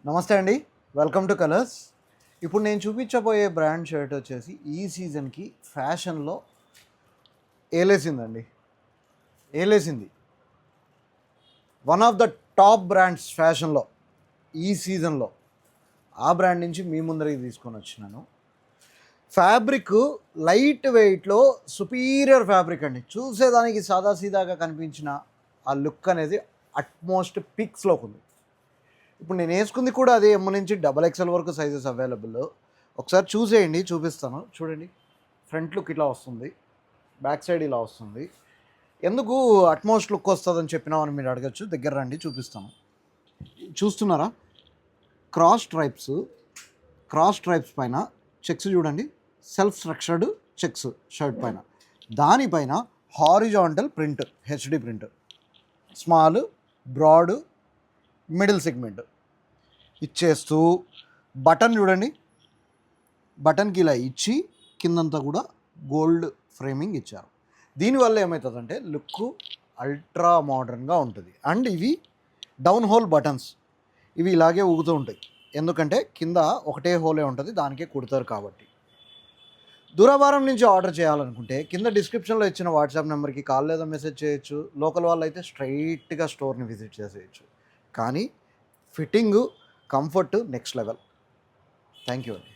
నమస్తే అండి, welcome to colours. ఇప్పుడు నేను చూపించబోయే బ్రాండ్ షర్ట్ వచ్చేసి ఈ సీజన్కి ఫ్యాషన్లో ఏలేసిందండి. ఏలేసింది. One of the top brands ఫ్యాషన్లో ఈ సీజన్లో. ఆ బ్రాండ్ నుంచి మీ ముందరికి తీసుకొని వచ్చినాను. ఫ్యాబ్రిక్ లైట్ వెయిట్లో సుపీరియర్ ఫ్యాబ్రిక్ అండి. చూసేదానికి సాదాసీదాగా కనిపించిన ఆ లుక్ అనేది అట్మోస్ట్ పిక్స్లోకి ఉంది. ఇప్పుడు నేను వేసుకుంది కూడా అదే ఎమ్ నుంచి XXL వరకు సైజెస్ అవైలబుల్. ఒకసారి చూసేయండి, చూపిస్తాను. చూడండి, ఫ్రంట్ లుక్ ఇట్లా వస్తుంది, బ్యాక్ సైడ్ ఇలా వస్తుంది. ఎందుకు అట్మోస్ట్ లుక్ వస్తుందని చెప్పినావు అని మీరు అడగచ్చు. దగ్గర రండి, చూపిస్తాను. చూస్తున్నారా, క్రాస్ స్ట్రైప్స్ పైన చెక్స్ చూడండి, సెల్ఫ్ స్ట్రక్చర్డ్ చెక్స్ షర్ట్ పైన. దానిపైన horizontal print, HD print, small, broad, middle segment ఇచ్చేస్తూ బటన్ చూడండి, బటన్కి ఇలా ఇచ్చి కిందంతా కూడా గోల్డ్ ఫ్రేమింగ్ ఇచ్చారు. దీనివల్ల ఏమవుతుందంటే లుక్ అల్ట్రా మోడర్న్గా ఉంటుంది. అండ్ ఇవి డౌన్ హోల్ బటన్స్, ఇవి ఇలాగే ఊగుతూ ఉంటాయి. ఎందుకంటే కింద ఒకటే హోలే ఉంటుంది, దానికే కుడతారు కాబట్టి. దూరభారం నుంచి ఆర్డర్ చేయాలనుకుంటే కింద డిస్క్రిప్షన్లో ఇచ్చిన వాట్సాప్ నెంబర్కి కాల్ లేదా మెసేజ్ చేయొచ్చు. లోకల్ వాళ్ళు అయితే స్ట్రైట్గా స్టోర్ని విజిట్ చేసేయచ్చు. కానీ fitting, comfort next level. Thank you అండి.